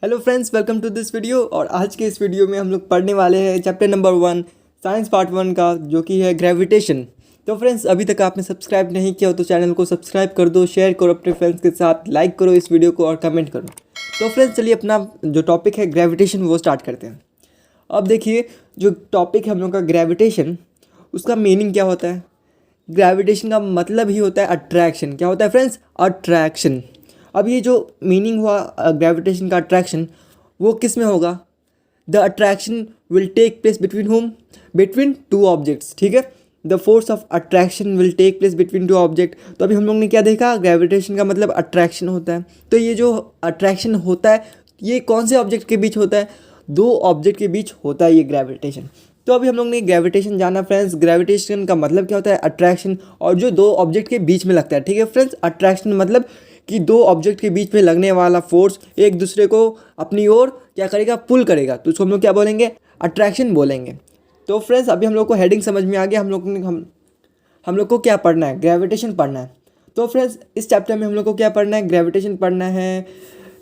Hello friends, welcome to this video. और आज के इस वीडियो में हम लोग पढ़ने वाले हैं चैप्टर नंबर 1 साइंस पार्ट 1 का, जो कि है ग्रेविटेशन। तो फ्रेंड्स, अभी तक आपने सब्सक्राइब नहीं किया हो तो चैनल को सब्सक्राइब कर दो, शेयर करो अपने फ्रेंड्स के साथ, लाइक करो इस वीडियो को और कमेंट करो। तो फ्रेंड्स, चलिए अपना जो टॉपिक है ग्रेविटेशन वो स्टार्ट करते हैं। अब देखिए, जो टॉपिक है हम लोग का ग्रेविटेशन, उसका मीनिंग क्या होता है। ग्रेविटेशन का मतलब ही होता है अट्रैक्शन। क्या होता है फ्रेंड्स? अट्रैक्शन। अब ये जो मीनिंग हुआ ग्रेविटेशन का अट्रैक्शन, वो किस में होगा? The attraction will take place between whom? Between two objects. ठीक है, the force of attraction will take place between two object. तो अभी हम लोग ने क्या देखा, ग्रेविटेशन का मतलब अट्रैक्शन होता है। तो ये जो अट्रैक्शन होता है, ये कौन से ऑब्जेक्ट के बीच होता है? दो ऑब्जेक्ट के बीच होता है ये ग्रेविटेशन। तो अभी हम लोग ने ग्रेविटेशन जाना फ्रेंड्स। ग्रेविटेशन का मतलब क्या होता है? अट्रैक्शन, और जो दो ऑब्जेक्ट के बीच में लगता है। ठीक है फ्रेंड्स, अट्रैक्शन मतलब कि दो ऑब्जेक्ट के बीच में लगने वाला फोर्स एक दूसरे को अपनी ओर क्या करेगा? पुल करेगा। तो उसको हम लोग क्या बोलेंगे? अट्रैक्शन बोलेंगे। तो फ्रेंड्स, अभी हम लोग को हेडिंग समझ में आ गया। हम लोग को क्या पढ़ना है? ग्रेविटेशन पढ़ना है। तो फ्रेंड्स, इस चैप्टर में हम लोग को क्या पढ़ना है? ग्रेविटेशन पढ़ना है,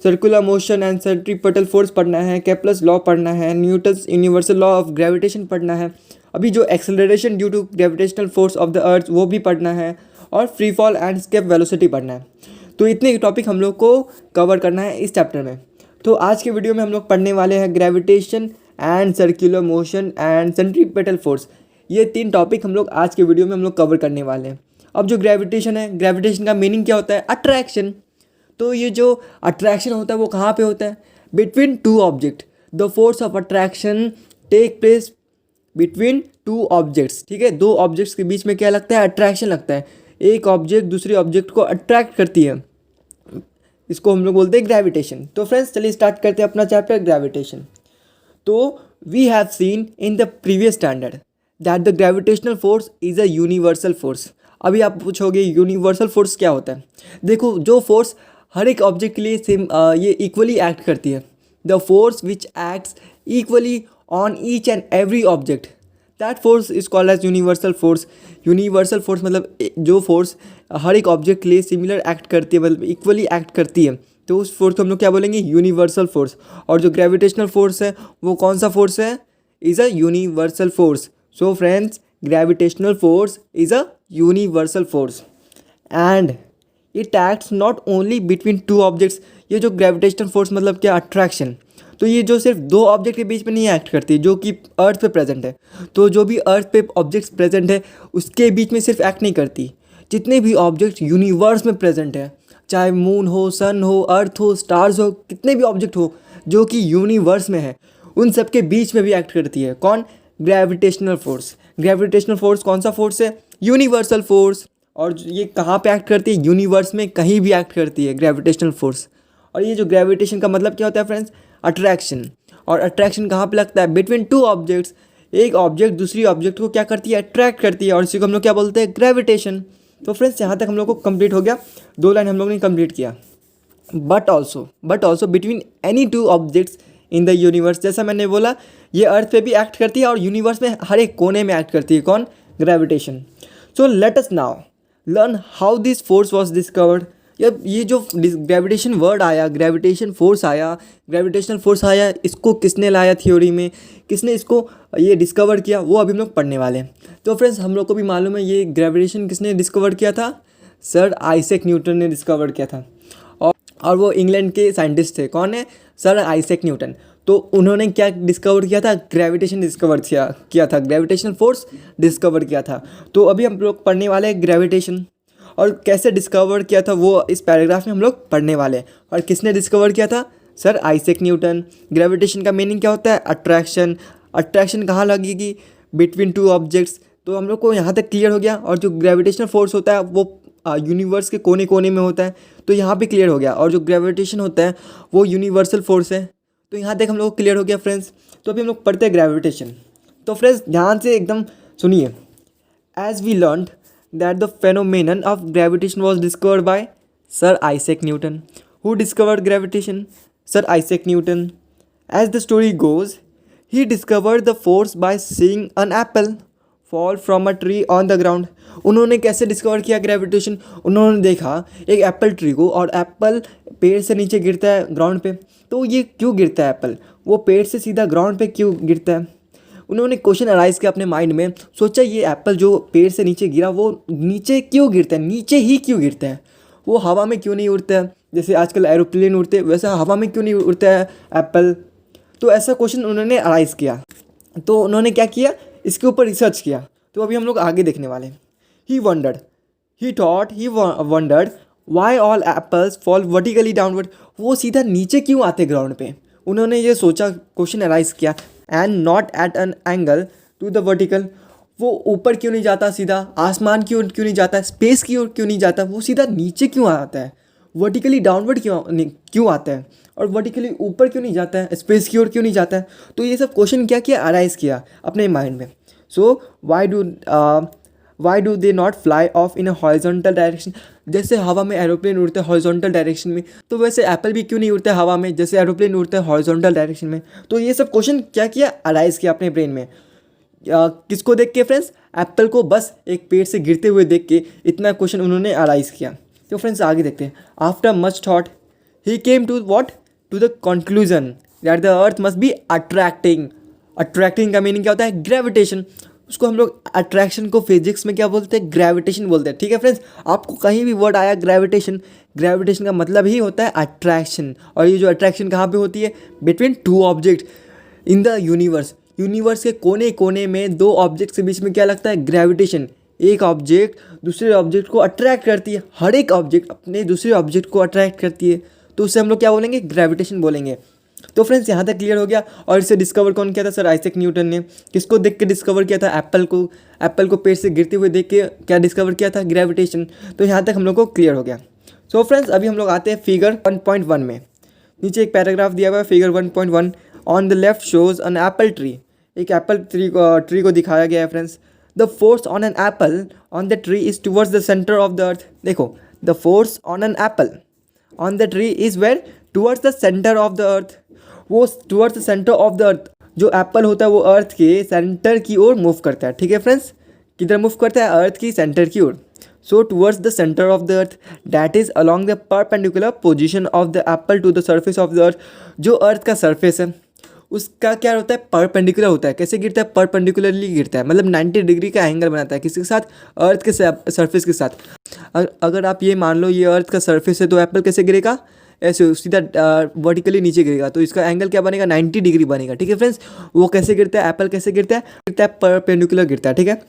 circular motion and centripetal force पढ़ना है, केप्लर्स लॉ पढ़ना है, Newton's universal law of gravitation पढ़ना है, अभी जो acceleration due to gravitational force of the earth वो भी पढ़ना है, और free fall and escape velocity पढ़ना है। तो इतने टॉपिक हम लोग को कवर करना है इस चैप्टर में। तो आज के वीडियो में हम लोग पढ़ने वाले हैं gravitation and circular motion and centripetal force. ये तीन टॉपिक हम लोग आज के वीडियो में हम लोग कवर करने वाले हैं। अब जो ग्रेविटेशन है, ग्रेविटेशन का मीनिंग क्या होता है? अट्रैक्शन। तो ये जो अट्रैक्शन होता है वो कहाँ पे होता है? Between two object. The force of attraction take place between two objects. ठीक है, दो ऑब्जेक्ट्स के बीच में क्या लगता है? अट्रैक्शन लगता है। एक ऑब्जेक्ट दूसरे ऑब्जेक्ट को अट्रैक्ट करती है, इसको हम लोग बोलते हैं ग्रेविटेशन। तो फ्रेंड्स, चलिए स्टार्ट करते हैं अपना चैप्टर ग्रेविटेशन। तो we have seen in the previous standard that the gravitational force is a universal force. अभी आप पूछोगे यूनिवर्सल फोर्स क्या होता है? देखो, जो फोर्स हर एक ऑब्जेक्ट के लिए सेम ये इक्वली एक्ट करती है, the force which acts equally on each and every object, that force is called as universal force. Universal force मतलब जो फोर्स हर एक ऑब्जेक्ट के लिए सिमिलर एक्ट करती है, मतलब इक्वली एक्ट करती है, तो उस फोर्स को हम लोग क्या बोलेंगे? Universal force. और जो ग्रेविटेशनल फोर्स है वो कौन सा फोर्स है? Is a universal force. So friends, gravitational force is a universal force and it acts not only between two objects. ये जो ग्रेविटेशनल फोर्स मतलब क्या? अट्रैक्शन। तो ये जो सिर्फ दो ऑब्जेक्ट के बीच में नहीं एक्ट करती, जो कि अर्थ पे प्रेजेंट है। तो जो भी अर्थ पे ऑब्जेक्ट्स प्रेजेंट है उसके बीच में सिर्फ एक्ट नहीं करती, जितने भी ऑब्जेक्ट यूनिवर्स में प्रेजेंट है, चाहे मून हो, सन हो, अर्थ हो, स्टार्स हो, कितने भी ऑब्जेक्ट हो जो कि यूनिवर्स में है, उन सब के बीच में भी एक्ट करती है। कौन? Gravitational force. ग्रेविटेशनल फोर्स कौन सा फोर्स है? Universal force. और ये कहाँ पे एक्ट करती है? यूनिवर्स में कहीं भी एक्ट करती है ग्रेविटेशनल फोर्स। और ये जो ग्रेविटेशन का मतलब क्या होता है फ्रेंड्स? अट्रैक्शन। और अट्रैक्शन कहाँ पे लगता है? Between two objects. एक ऑब्जेक्ट दूसरी ऑब्जेक्ट को क्या करती है? अट्रैक्ट करती है, और इसी को हम लोग क्या बोलते हैं? ग्रेविटेशन। तो फ्रेंड्स, यहाँ तक हम लोग को कंप्लीट हो गया। दो लाइन हम लोग ने कंप्लीट किया। But also between any two objects in the universe. जैसा मैंने बोला, ये अर्थ पे भी एक्ट करती है और यूनिवर्स में हर एक कोने में एक्ट करती है। कौन? Gravitation. So let us now learn how this force was discovered. ये जो ग्रेविटेशन वर्ड आया, ग्रेविटेशन फोर्स आया, ग्रेविटेशनल फोर्स आया, इसको किसने लाया थ्योरी में, किसने इसको ये डिस्कवर किया, वो अभी हम लोग पढ़ने वाले हैं। तो फ्रेंड्स, हम लोग को भी मालूम है ये ग्रेविटेशन किसने डिस्कवर किया था? सर आइजैक न्यूटन ने डिस्कवर किया था। और वो इंग्लैंड के साइंटिस्ट थे। कौन है? Sir Isaac Newton. तो उन्होंने क्या डिस्कवर किया था? ग्रेविटेशन डिस्कवर किया था, ग्रेविटेशनल फोर्स डिस्कवर किया था। तो अभी हम लोग पढ़ने वाले हैं ग्रेविटेशन, और कैसे डिस्कवर किया था वो इस पैराग्राफ में हम लोग पढ़ने वाले हैं। और किसने डिस्कवर किया था? Sir Isaac Newton. ग्रेविटेशन का मीनिंग क्या होता है? अट्रैक्शन। अट्रैक्शन कहाँ लगेगी? Between two objects. तो हम लोग को यहाँ तक क्लियर हो गया। और जो ग्रेविटेशनल फोर्स होता है वो यूनिवर्स के कोने कोने में होता है, तो यहाँ पे क्लियर हो गया। और जो ग्रेविटेशन होता है वो यूनिवर्सल फोर्स है। तो यहाँ तक हम लोग को क्लियर हो गया फ्रेंड्स। तो अभी हम लोग पढ़ते हैं ग्रेविटेशन। तो फ्रेंड्स, ध्यान से एकदम सुनिए। As we learn that the phenomenon of gravitation was discovered by Sir Isaac Newton. Who discovered gravitation? Sir Isaac Newton. As the story goes, he discovered the force by seeing an apple fall from a tree on the ground. उन्होंने कैसे discover किया gravitation? उन्होंने देखा एक apple tree को, और Apple पेड़ से नीचे गिरता है ग्राउंड पे, तो ये क्यों गिरता है एप्पल, वो पेड़ से सीधा ग्राउंड पे क्यों गिरता है। उन्होंने क्वेश्चन अराइज किया अपने माइंड में, सोचा ये एप्पल जो पेड़ से नीचे गिरा वो नीचे क्यों गिरता है, नीचे ही क्यों गिरता है, वो हवा में क्यों नहीं उड़ता है, जैसे आजकल एरोप्लेन उड़ते हैं वैसा हवा में क्यों नहीं उड़ता है एप्पल। तो ऐसा क्वेश्चन उन्होंने अराइज किया, तो उन्होंने क्या किया, इसके ऊपर रिसर्च किया। तो अभी हम लोग आगे देखने वाले हैं। He wondered why all apples fall vertically downward, वो सीधा नीचे क्यों आते ग्राउंड पे। उन्होंने ये सोचा, क्वेश्चन अराइज किया, and not at an angle to the vertical, वो ऊपर क्यों नहीं जाता सीधा, आसमान की ओर क्यों नहीं जाता, स्पेस की ओर क्यों नहीं जाता, वो सीधा नीचे क्यों आता है, वर्टिकली डाउनवर्ड क्यों आता है, और वर्टिकली ऊपर क्यों नहीं जाता है, स्पेस की ओर क्यों नहीं जाता है। तो ये सब क्वेश्चन क्या किया, अराइज किया अपने माइंड में। So why do they not fly off in a horizontal direction, जैसे हवा में एरोप्लेन उड़ते हैं हॉरिजॉन्टल डायरेक्शन में, तो वैसे एप्पल भी क्यों नहीं उड़ता है हवा में जैसे एरोप्लेन उड़ता है हॉरिजॉन्टल डायरेक्शन में। तो ये सब क्वेश्चन क्या किया, अराइज किया अपने ब्रेन में। किसको देख के फ्रेंड्स, एप्पल को बस एक पेड़ से गिरते हुए देख के इतना क्वेश्चन उन्होंने अराइज किया। तो फ्रेंड्स आगे देखते हैं। After much thought he came to what, to the conclusion that the earth must be attracting. Attracting का मीनिंग क्या होता है, ग्रेविटेशन। उसको हम लोग अट्रैक्शन को फिजिक्स में क्या बोलते हैं, ग्रेविटेशन बोलते हैं। ठीक है फ्रेंड्स, आपको कहीं भी वर्ड आया ग्रेविटेशन, ग्रेविटेशन का मतलब ही होता है अट्रैक्शन। और ये जो अट्रैक्शन कहाँ पे होती है, between two object in the universe. Universe के कोने कोने में दो ऑब्जेक्ट के बीच में क्या लगता है, ग्रेविटेशन। एक ऑब्जेक्ट दूसरे ऑब्जेक्ट को अट्रैक्ट करती है, हर एक ऑब्जेक्ट अपने दूसरे ऑब्जेक्ट को अट्रैक्ट करती है, तो उससे हम लोग क्या बोलेंगे, ग्रेविटेशन बोलेंगे। तो फ्रेंड्स यहाँ तक क्लियर हो गया। और इसे डिस्कवर कौन किया था, सर आइजैक न्यूटन ने। किसको देख के डिस्कवर किया था, एप्पल को। एप्पल को पेड़ से गिरते हुए देख के क्या डिस्कवर किया था, ग्रेविटेशन। तो यहाँ तक हम लोग को क्लियर हो गया। सो फ्रेंड्स अभी हम लोग आते हैं फिगर 1.1 में। नीचे एक पैराग्राफ दिया हुआ है, figure 1.1। On the left shows an apple tree, एक एप्पल ट्री को दिखाया गया है friends. The force on an apple on the tree is towards the centre of the earth. देखो, the force on an apple on the tree is where, towards the centre of the earth. वो towards the centre of the earth, जो apple होता है वो अर्थ के centre की ओर move करता है। ठीक है फ्रेंड्स, किधर मूव करता है, अर्थ की सेंटर की ओर। So towards the centre of the earth that is along the perpendicular position of the apple to the surface of the earth. जो अर्थ का सर्फेस है उसका क्या होता है, परपेंडिकुलर होता है। कैसे गिरता है, परपेंडिकुलरली गिरता है, मतलब 90 डिग्री का एंगल बनाता है किसके साथ, अर्थ के सर्फेस के साथ। अगर आप ये मान लो ये अर्थ का सर्फेस है तो एप्पल कैसे गिरेगा, ऐसे सीधा वर्टिकली नीचे गिरेगा, तो इसका एंगल क्या बनेगा, 90 डिग्री बनेगा। ठीक है फ्रेंड्स, वो कैसे गिरता है, एप्पल कैसे गिरता है परपेंडिकुलर गिरता है। ठीक है,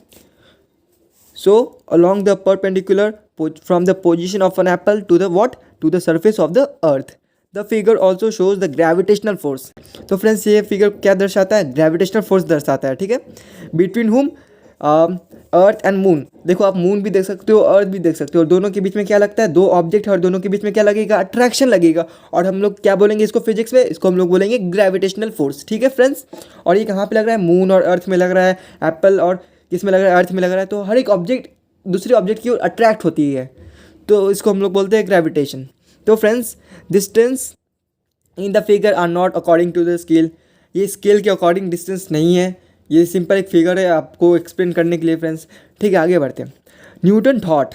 so along the perpendicular from the position of an apple to the what, to the surface of the earth. The figure also shows the gravitational force. तो फ्रेंड्स ये फिगर क्या दर्शाता है, ग्रेविटेशनल फोर्स दर्शाता है। ठीक है, बिटवीन हुम अर्थ एंड मून। देखो आप मून भी देख सकते हो, अर्थ भी देख सकते हो, और दोनों के बीच में क्या लगता है, दो ऑब्जेक्ट है और दोनों के बीच में क्या लगेगा, अट्रैक्शन लगेगा। और हम लोग क्या बोलेंगे इसको फिजिक्स में, इसको हम लोग बोलेंगे ग्रेविटेशनल फोर्स। ठीक है फ्रेंड्स, और ये कहाँ पे लग रहा है, मून और अर्थ में लग रहा है, एप्पल और किस में लग रहा है, अर्थ में लग रहा है। तो हर एक ऑब्जेक्ट दूसरे ऑब्जेक्ट की ओर अट्रैक्ट होती है, तो इसको हम लोग बोलते हैं ग्रेविटेशन। तो friends distance in the figure are not according to the scale. ये स्केल के अकॉर्डिंग डिस्टेंस नहीं है, ये सिंपल एक फिगर है आपको एक्सप्लेन करने के लिए फ्रेंड्स। ठीक है, आगे बढ़ते हैं। Newton thought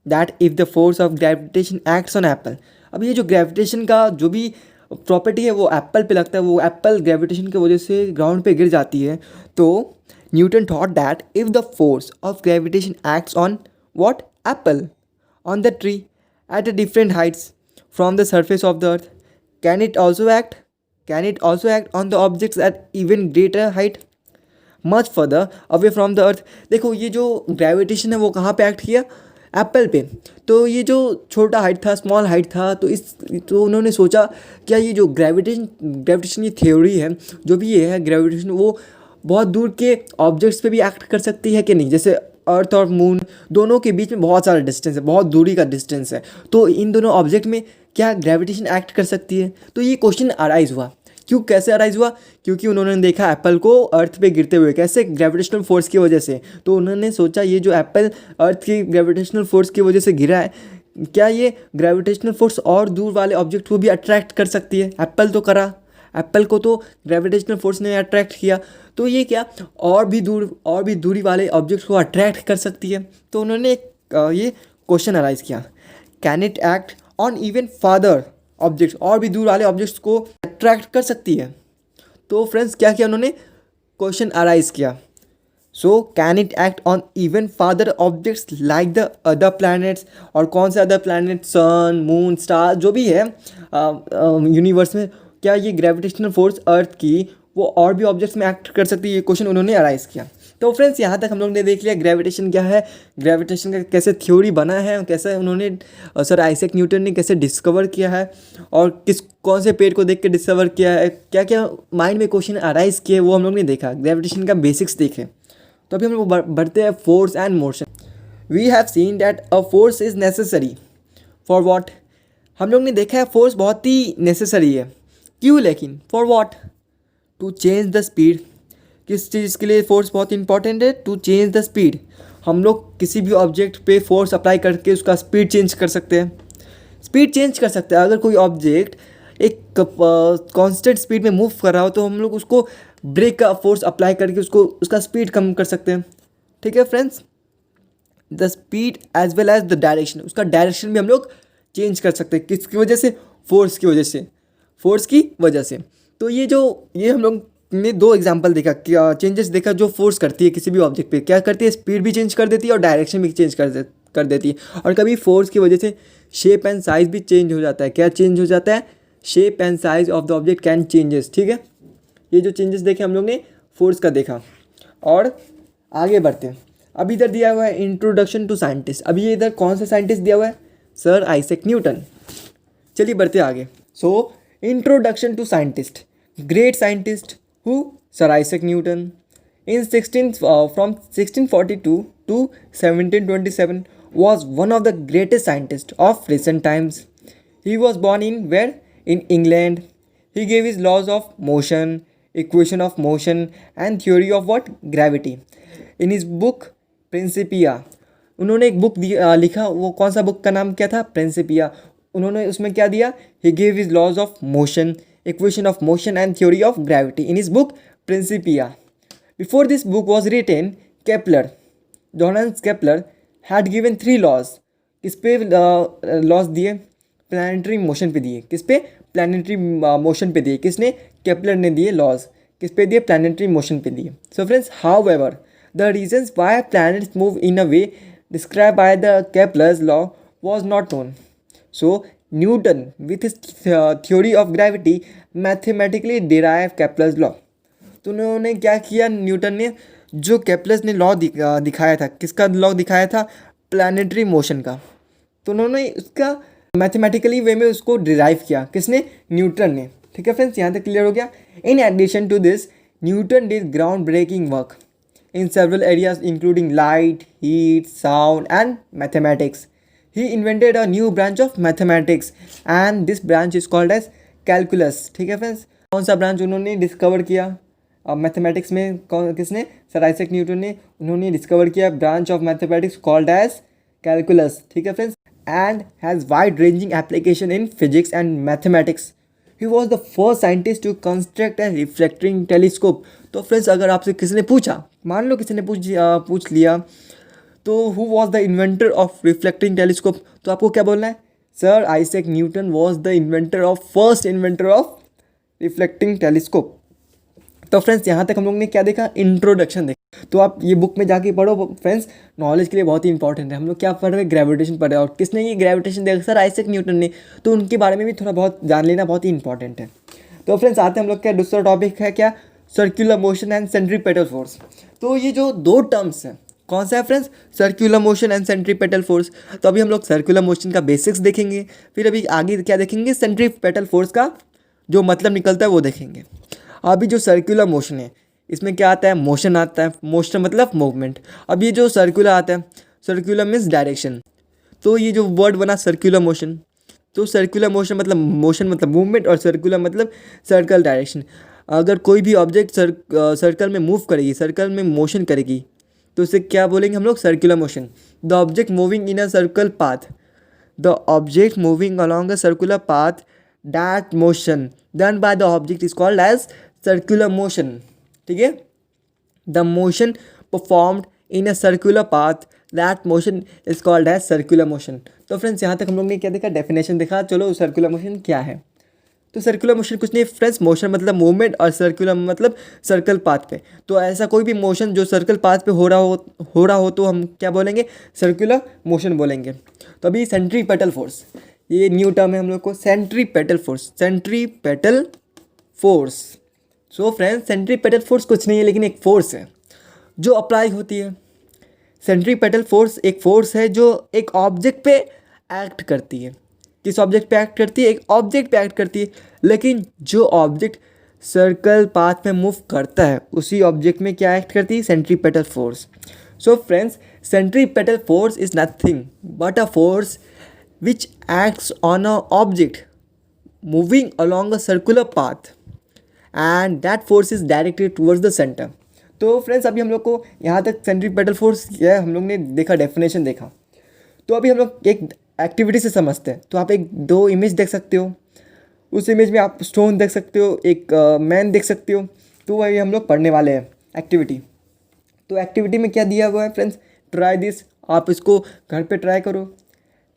that if the force of gravitation acts on Apple. अब ये जो ग्रेविटेशन का जो भी प्रॉपर्टी है वो एप्पल पे लगता है, वो एप्पल ग्रेविटेशन की वजह से ग्राउंड पे गिर जाती है। तो Newton thought that if the force of gravitation acts on what, Apple on the tree at a different Heights from the surface of the earth, can it also act on the objects at even greater height much further away from the earth। देखो ये जो gravitation है वो कहाँ पे act किया, Apple पे। तो ये जो छोटा हाइट था, स्मॉल हाइट था, तो उन्होंने सोचा क्या ये जो ग्रेविटेशन ये थ्योरी है, जो भी ये है ग्रेविटेशन, वो बहुत दूर के ऑब्जेक्ट्स पे भी एक्ट कर सकती है कि नहीं। जैसे अर्थ और मून दोनों के बीच में बहुत सारा डिस्टेंस है, बहुत दूरी का डिस्टेंस है, तो इन दोनों ऑब्जेक्ट में क्या ग्रेविटेशन एक्ट कर सकती है। तो ये क्वेश्चन अराइज हुआ। क्यों, कैसे अराइज हुआ, क्योंकि उन्होंने देखा एप्पल को अर्थ पे गिरते हुए, कैसे, ग्रेविटेशनल फोर्स की वजह से। तो उन्होंने सोचा ये जो एप्पल अर्थ की ग्रेविटेशनल फोर्स की वजह से गिरा है, क्या ये ग्रेविटेशनल फोर्स और दूर वाले ऑब्जेक्ट को भी अट्रैक्ट कर सकती है। एप्पल तो करा, एप्पल को तो ग्रेविटेशनल फोर्स ने अट्रैक्ट किया, तो ये क्या और भी दूरी वाले ऑब्जेक्ट्स को अट्रैक्ट कर सकती है। तो उन्होंने ये क्वेश्चन अराइज किया, can it act on even father objects और भी दूर वाले ऑब्जेक्ट्स को अट्रैक्ट कर सकती है। तो फ्रेंड्स क्या किया उन्होंने, क्वेश्चन अराइज किया, so can it act on even father objects like the other planets, और कौन से अदर प्लैनेट, सन, मून, स्टार जो भी है यूनिवर्स में, क्या ये ग्रेविटेशनल फोर्स अर्थ की वो और भी ऑब्जेक्ट्स में एक्ट कर सकती है, ये क्वेश्चन उन्होंने अराइज किया। तो फ्रेंड्स यहाँ तक हम लोग ने देख लिया ग्रेविटेशन क्या है, ग्रेविटेशन का कैसे थ्योरी बना है, कैसे उन्होंने सर आइजैक न्यूटन ने कैसे डिस्कवर किया है, और कौन से पेड़ को देख के डिस्कवर किया है, क्या क्या माइंड में क्वेश्चन अराइज किए वो हम लोग ने देखा, ग्रेविटेशन का बेसिक्स देखे। तो अभी हम लोग बढ़ते हैं force and motion. We have seen that a force is necessary for what, हम लोग ने देखा है फोर्स बहुत ही नेसेसरी है, क्यों, लेकिन for what, to change the speed, किस चीज़ के लिए फोर्स बहुत इंपॉर्टेंट है, टू चेंज द स्पीड, हम लोग किसी भी ऑब्जेक्ट पे फोर्स अप्लाई करके उसका स्पीड चेंज कर सकते हैं, स्पीड चेंज कर सकते हैं। अगर कोई ऑब्जेक्ट एक कांस्टेंट स्पीड में मूव कर रहा हो तो हम लोग उसको ब्रेक का फोर्स अप्लाई करके उसको उसका स्पीड कम कर सकते हैं। ठीक है friends, the speed as well as the direction, उसका डायरेक्शन भी हम लोग चेंज कर सकते हैं, किसकी वजह से, फोर्स की वजह से, फोर्स की वजह से। तो ये हम लोग ने दो एग्जांपल देखा, क्या चेंजेस देखा जो फोर्स करती है किसी भी ऑब्जेक्ट पे, क्या करती है, स्पीड भी चेंज कर देती है और डायरेक्शन भी चेंज कर देती है। और कभी फोर्स की वजह से शेप एंड साइज भी चेंज हो जाता है, क्या चेंज हो जाता है, shape and size of the object can changes. ठीक है, ये जो चेंजेस देखे हम लोग ने फोर्स का देखा। और आगे बढ़ते हैं, अभी इधर दिया हुआ है इंट्रोडक्शन टू साइंटिस्ट, अभी ये इधर कौन सा साइंटिस्ट दिया हुआ है, सर आइजैक न्यूटन। चलिए बढ़ते आगे। So introduction to scientist, great scientist who, sir Isaac Newton. In 16 from 1642 to 1727 was one of the greatest scientists of recent times. He was born in where? In England. He gave his laws of motion, equation of motion and theory of what? Gravity. In his book Principia, उन्होंने एक book लिखा, वो कौन सा book का नाम क्या था, प्रिंसिपिया। उन्होंने उसमें क्या दिया, he gave his laws of motion, equation of motion and theory of gravity in his book Principia. Before this book was written, Kepler, Johannes Kepler had given 3 laws. किस पे लॉज दिए, प्लानिटरी मोशन पे दिए, किस पे, planetary motion पे दिए, किसने, केपलर ने दिए लॉज, किस पे दिए, प्लानिटरी मोशन पे दिए। So friends, however the reasons why planets move in a way describe by the Kepler's law was not known. So Newton with his theory of gravity mathematically derive Kepler's law. तो उन्होंने क्या किया, Newton ने जो Kepler ने law दिखाया था, किसका लॉ दिखाया था, प्लानिटरी मोशन का, तो उन्होंने उसका मैथमेटिकली वे में उसको डिराइव किया, किसने, न्यूटन ने। ठीक है फ्रेंड्स, यहाँ तक क्लियर हो गया। In addition to this Newton did ground breaking work in several areas including light, heat, sound and mathematics. He invented a new branch of mathematics and this branch is called as calculus. ठीक है friends, कौन सा branch उन्होंने discover किया mathematics में, कौन, किसने, sir Isaac Newton ने, उन्होंने डिस्कवर किया branch of mathematics called as calculus. ठीक है friends, and has wide ranging application in physics and mathematics. He was the first scientist to construct a reflecting telescope. तो friends, अगर आपसे किसी ने पूछा, मान लो किसी ने पूछ लिया, तो who was the inventor of reflecting telescope, तो आपको क्या बोलना है, sir Isaac Newton was the inventor of, first inventor of reflecting telescope. तो फ्रेंड्स, यहाँ तक हम लोग ने क्या देखा, इंट्रोडक्शन देखा। तो आप ये बुक में जाके पढ़ो फ्रेंड्स, नॉलेज के लिए बहुत ही इंपॉर्टेंट है। हम लोग क्या पढ़ रहे हैं, ग्रेविटेशन पढ़ रहे हैं, और किसने ये ग्रेविटेशन देखा, सर आइजैक न्यूटन ने, तो उनके बारे में भी थोड़ा बहुत जान लेना बहुत ही इंपॉर्टेंट है। तो फ्रेंड्स, आते हैं हम लोग क्या, दूसरा टॉपिक है क्या, circular motion and centripetal force. तो ये जो दो टर्म्स हैं, कौन सा है friends, circular motion and centripetal force. तो अभी हम लोग सर्कुलर मोशन का बेसिक्स देखेंगे, फिर अभी आगे क्या देखेंगे, सेंट्रीपेटल फोर्स का जो मतलब निकलता है वो देखेंगे। अभी जो सर्कुलर मोशन है, इसमें क्या आता है, मोशन आता है, मोशन मतलब मूवमेंट। अब ये जो सर्कुलर आता है, सर्कुलर मीन्स डायरेक्शन, तो ये जो वर्ड बना सर्कुलर मोशन, तो सर्कुलर मोशन मतलब मूवमेंट, और सर्कुलर मतलब सर्कल डायरेक्शन। अगर कोई भी ऑब्जेक्ट सर्कल में मूव करेगी, सर्कल में मोशन करेगी, तो उसे क्या बोलेंगे हम लोग, circular motion. The object moving in a circle path, the object moving along a circular path, that motion done by the object is called as circular motion. ठीक है, the motion performed in a circular path that motion is called as circular motion. तो friends यहाँ तक हम लोग ने क्या देखा, डेफिनेशन देखा। चलो सर्कुलर मोशन क्या है। तो सर्कुलर मोशन कुछ नहीं फ्रेंड्स, मोशन मतलब मूवमेंट और सर्कुलर मतलब सर्कल पाथ पे। तो ऐसा कोई भी मोशन जो सर्कल पाथ पे हो रहा हो तो हम क्या बोलेंगे, सर्कुलर मोशन बोलेंगे। तो अभी सेंट्रीपेटल फोर्स, ये न्यू टर्म है हम लोग को, centripetal force, centripetal force. So friends centripetal force कुछ नहीं है लेकिन एक फोर्स है जो अप्लाई होती है। सेंट्रीपेटल फोर्स एक फोर्स है जो एक ऑब्जेक्ट पे एक्ट करती है। किस ऑब्जेक्ट पे एक्ट करती है, एक ऑब्जेक्ट पे एक्ट करती है, लेकिन जो ऑब्जेक्ट सर्कल पाथ में मूव करता है उसी ऑब्जेक्ट में क्या एक्ट करती है, centripetal force. So friends centripetal force is nothing but a force which acts on a object moving along a circular path and that force is directed towards the centre. तो friends अभी हम लोग को यहाँ तक centripetal force क्या है हम लोग ने देखा, डेफिनेशन देखा। तो अभी हम लोग एक एक्टिविटी से समझते हैं। तो आप एक दो इमेज देख सकते हो, उस इमेज में आप स्टोन देख सकते हो, एक मैन देख सकते हो। तो वही हम लोग पढ़ने वाले हैं एक्टिविटी। तो एक्टिविटी में क्या दिया हुआ है फ्रेंड्स, ट्राई दिस, आप इसको घर पे ट्राई करो।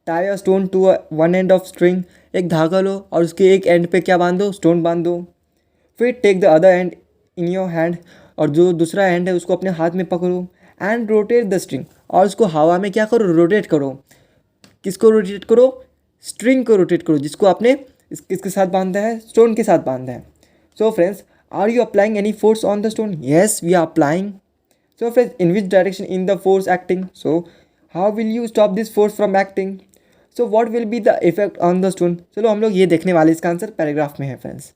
Tie a stone to one end of string, एक धागा लो और उसके एक एंड पे क्या बांध दो, स्टोन बांध दो। फिर take the other end in your hand, और जो दूसरा हैंड है उसको अपने हाथ में पकड़ो एंड रोटेट द स्ट्रिंग, और उसको हवा में क्या करो, रोटेट करो। किसको रोटेट करो, स्ट्रिंग को रोटेट करो जिसको आपने किसके साथ बांधा है, स्टोन के साथ बांधा है। So friends are you applying any force on the stone, yes we are applying. So friends in which direction in the force acting, so how will you stop this force from acting, so what will be the effect on the stone. चलो हम लोग ये देखने वाले, इसका answer paragraph में है friends.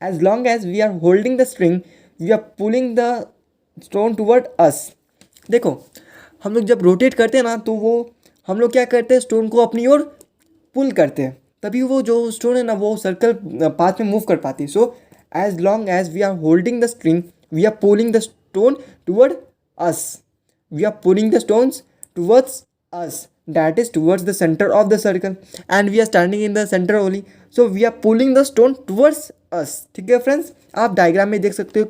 As long as we are holding the string, we are pulling the stone toward us। देखो हम लोग जब रोटेट करते हैं ना तो वो हम लोग क्या करते हैं, स्टोन को अपनी ओर पुल करते हैं, तभी वो जो स्टोन है ना वो सर्कल पाथ में मूव कर पाती है। So as long as we are holding the string we are pulling the stone toward us, we are pulling the stones towards us, that is towards the center of the circle and we are standing in the center only, so we are pulling the stone towards us। ठीक है friends, आप diagram में देख सकते हो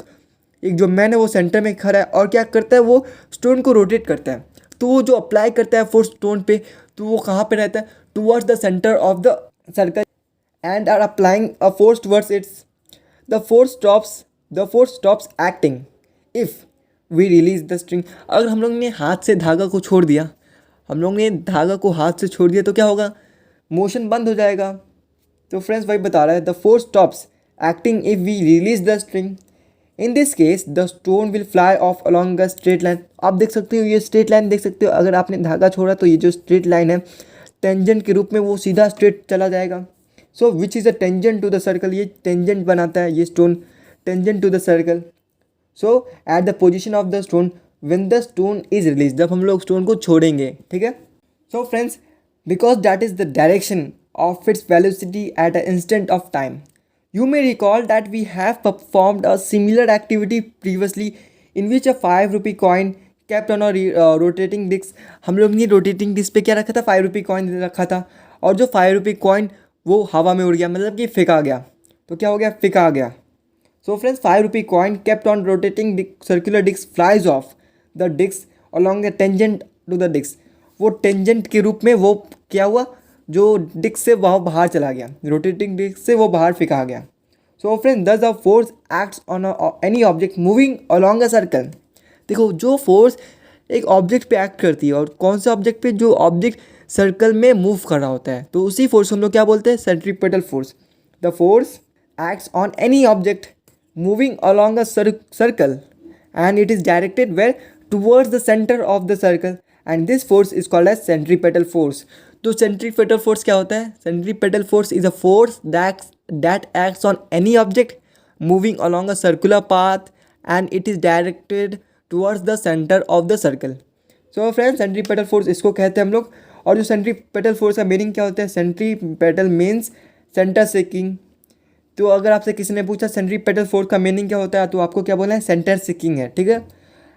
एक जो man है वो सेंटर में खड़ा है और क्या करता है, वो स्टोन को रोटेट करता है। तो वो जो अप्लाई करता है फोर्स स्टोन पे, तो वो कहाँ पे रहता है, towards the centre of the circle and are applying a force towards its. The force stops acting if we release the string. अगर हम लोग ने हाथ से धागा को छोड़ दिया, हम लोग ने धागा को हाथ से छोड़ दिया तो क्या होगा, मोशन बंद हो जाएगा। तो फ्रेंड्स वही बता रहा है, the force stops acting if we release the string, in this case the stone will fly off along a straight line. आप देख सकते हो ये स्ट्रेट लाइन देख सकते हो, अगर आपने धागा छोड़ा तो ये जो स्ट्रेट लाइन है टेंजेंट के रूप में वो सीधा स्ट्रेट चला जाएगा। So which is a tangent to the circle, ये टेंजेंट बनाता है ये stone, tangent to the circle. So at the position of the stone when the stone is released, जब हम लोग स्टोन को छोड़ेंगे, ठीक है। So friends because that is the direction of its velocity at a instant of time, you may recall that we have performed a similar activity previously in which a 5 rupee coin kept on a rotating disc. हम लोग ने rotating disc पे क्या रखा था, 5 rupee coin रखा था, और जो 5 रुपी कॉइन वो हवा में उड़ गया, मतलब कि फेंका गया। तो क्या हो गया, फेंका गया। So friends 5 rupee coin kept on rotating circular disc flies off the disc along the tangent to the disc. वो टेंजेंट के रूप में वो क्या हुआ, जो डिस्क से वह बाहर चला गया, रोटेटिंग डिस्क से वो बाहर फेंका गया। सो फ्रेंड्स दस the force acts on any object moving along a circle. देखो जो फोर्स एक ऑब्जेक्ट पे एक्ट करती है, और कौन से ऑब्जेक्ट पे, जो ऑब्जेक्ट सर्कल में मूव कर रहा होता है, तो उसी फोर्स हम लोग क्या बोलते हैं, centripetal force. The force acts on any object moving along a circle and it is directed where towards the center of the circle and this force is called as centripetal force। तो centripetal force क्या होता है, centripetal force is a force that acts on any object moving along a circular path and it is directed towards the center of the circle। so friends centripetal force इसको कहते हैं हम लोग। और जो centripetal force का meaning क्या होता है, centripetal means center seeking। तो अगर आपसे किसी ने पूछा सेंट्रीपेटल फोर्स का मीनिंग क्या होता है, तो आपको क्या बोलना है, सेंटर सीकिंग है, ठीक है।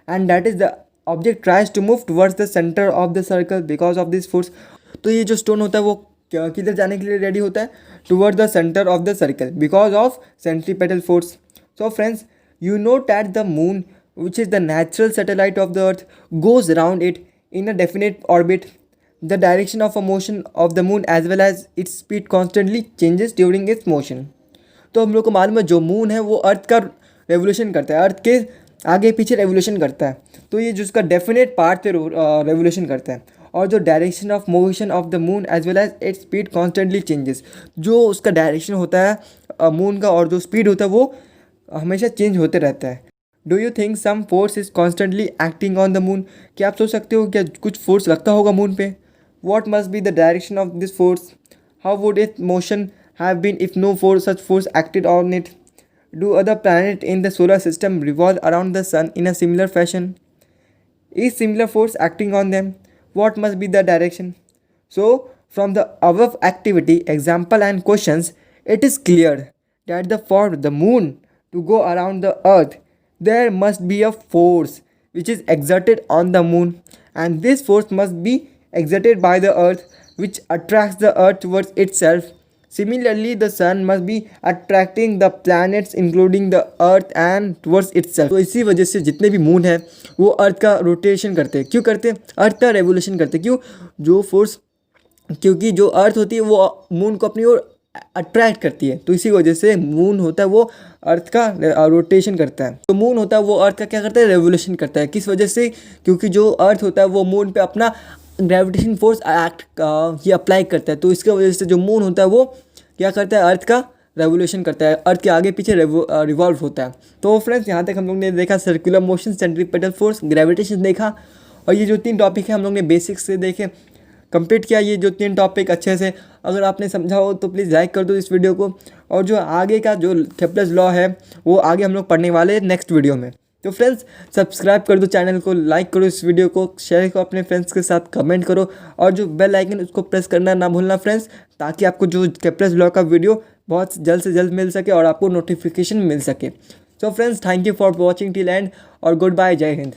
And that is the object tries to move towards the centre of the circle because of this force. तो ये जो स्टोन होता है वो किधर जाने के लिए रेडी होता है, toward the centre of the circle because of centripetal force. So friends you know that the moon which is the natural satellite of the earth goes around it in a definite orbit. The direction of a motion of the moon as well as its speed constantly changes during its motion. तो हम लोग को मालूम है जो moon है वो अर्थ का रेवोल्यूशन करता है, अर्थ के आगे पीछे रेवोल्यूशन करता है, तो ये जो उसका डेफिनेट पार्ट पे रेवोल्यूशन करता है। और जो direction of motion of the moon as well as its speed constantly changes, जो उसका डायरेक्शन होता है मून का और जो स्पीड होता है वो हमेशा चेंज होते रहता है। Do you think some force is constantly acting on the moon? क्या आप सोच सकते हो क्या कुछ फोर्स लगता होगा मून पे? What must be the direction of this force? How would it motion have been if no force such force acted on it? Do other planet in the solar system revolve around the sun in a similar fashion? Is similar force acting on them? What must be the direction? So, from the above activity, example and questions, it is clear that for the moon to go around the earth, there must be a force which is exerted on the moon, and this force must be exerted by the earth, which attracts the earth towards itself. Similarly, the sun must be attracting the planets including the earth and towards itself. तो इसी वजह से जितने भी moon है वो अर्थ का rotation करते हैं। क्यों करते हैं? अर्थ का रेवोल्यूशन करते हैं। क्यों? जो फोर्स, क्योंकि जो अर्थ होती है वो मून को अपनी ओर अट्रैक्ट करती है, तो इसी वजह से मून होता है वो अर्थ का रोटेशन करता है। तो मून होता है वो अर्थ का क्या करता है? रेवोल्यूशन करता है। किस वजह से? क्योंकि जो अर्थ होता है वो मून पे अपना ग्रेविटेशन फोर्स ये अप्लाई करता है, तो इसके वजह से जो मून होता है वो क्या करता है? अर्थ का रेवोल्यूशन करता है, अर्थ के आगे पीछे रिवॉल्व होता है। तो फ्रेंड्स यहाँ तक हम लोग ने देखा circular motion, centripetal force, gravitation देखा, और ये जो 3 टॉपिक है हम लोग ने बेसिक्स से देखे, कंप्लीट किया ये जो 3 टॉपिक अच्छे से। अगर आपने समझा हो तो प्लीज़ लाइक कर दो इस वीडियो को, और जो आगे का जो केप्लर्स लॉ है वो आगे हम लोग पढ़ने वाले हैं नेक्स्ट वीडियो में। तो फ्रेंड्स सब्सक्राइब कर दो चैनल को, लाइक करो इस वीडियो को, शेयर करो अपने फ्रेंड्स के साथ, कमेंट करो, और जो बेल आइकन उसको प्रेस करना ना भूलना फ्रेंड्स, ताकि आपको जो केप्लर्स लॉ का वीडियो बहुत जल्द से जल्द मिल सके और आपको नोटिफिकेशन मिल सके। So friends thank you for watching till and, और गुड बाय, जय हिंद।